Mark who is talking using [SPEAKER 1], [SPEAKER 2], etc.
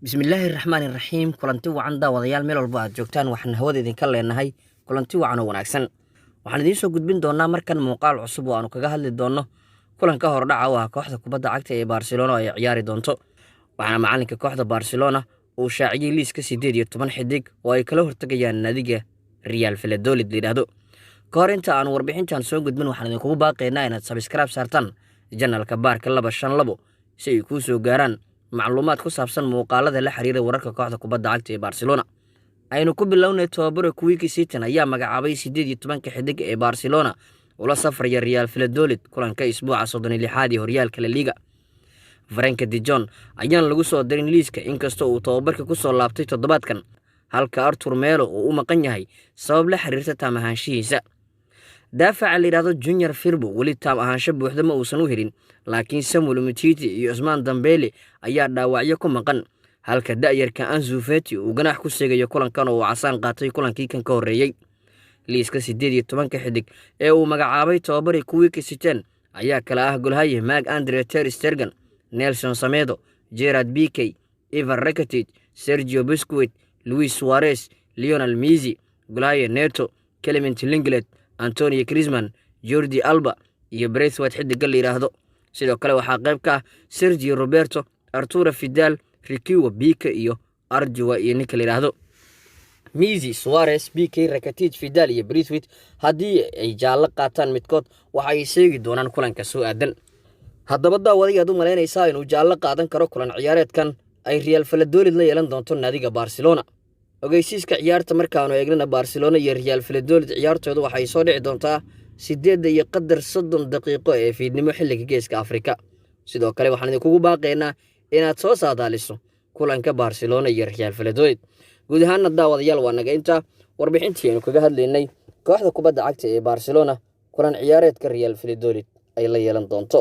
[SPEAKER 1] بسم الله الرحمن الرحيم كلنتي وعن داودyaal meel walba aad joogtaan waxaan hawada idinka leenahay kulanti wacan oo wanaagsan waxaan idin soo gudbin doonaa markan muuqaal cusub oo aanu kaga hadli doono kulanka hordhaca oo ah kooxda kubadda cagta ee Barcelona ay ciyaari doonto waxaana macalinka kooxda Barcelona uu shaaciyay liiska 18 xidig oo ay kala hortagayaan naadiga Real Valladolid lidahdo kahor inta aan warbixintan soo gudbin waxaan idinku baaqaynaa inaad subscribe saartaan channelka Barka 252 si ay ku soo gaaraan macluumaad ku saabsan muuqaalada la xiriira wararka kooxda kubadda cagta ee Barcelona aynu ku bilownay tababaro kuwii City ayaa magacaabay 18 xidig ee Barcelona oo la safraya Real Valladolid kulanka isbuuca 36 ee horyaalka La Liga Frank de Jong ayaan lagu soo darin liiska inkastoo uu tababarka ku soo laabtay toddobaadkan halka Artur Melo uu u maqan yahay sabab la xiriirta taamahaanshihiisa daafaca lidahdo Junior Firpo wali taam ahaansho buuxda ma uusan u helin laakiin Samuel Umtiti iyo Ousmane Dembele ayaa dhaawacyo ku maqan halka da'yarka Ansu Fati uu ganax ku seegayo kulankan oo casaan qaatay kulankii kan ka horeeyay liiska 18 xidig ee uu magacaabay tababari kuwii City ayaa kala ah golhaye Marc-Andre ter Stegen Nelson Semedo Gerard Piqué Ivan Rakitic Sergio Busquets Luis Suarez Lionel Messi golhaye Neto Clement Lenglet Antonio Griezmann Jordi Alba iyo Braithwaite xidiga la yiraahdo sidoo kale waxaa qayb ka ah Sergio Roberto Arturo Vidal Ricky Piqué iyo Arjua iyo ninka la yiraahdo Messi Suarez Piqué Rakitic Vidal iyo Braithwaite haddii ay jaalo qaataan midkood waxa ay sheegi doonaan kulanka soo aadan haddaba daawadayaad u maleynaysaa inuu jaalo qaadan karo kulan ciyaareedkan ay Real Valladolid la yeelan doonto naadiga Barcelona ogeysiiska ciyaarta markaanu eegnana Barcelona iyo Real Valladolid ciyaartoodu waxay soo dhici doontaa 8:30 daqiiqo ee fiidnimo xilliga geeska Afrika sidoo kale waxaan idinku baaqaynaa inaad soo saadaaliso kulanka Barcelona iyo Real Valladolid guud ahaan daawadayaal waa naga inta warbixintii aynu kaga hadlaynay kooxda kubadda cagta ee Barcelona kulan ciyaareedka Real Valladolid ay la yeelan doonto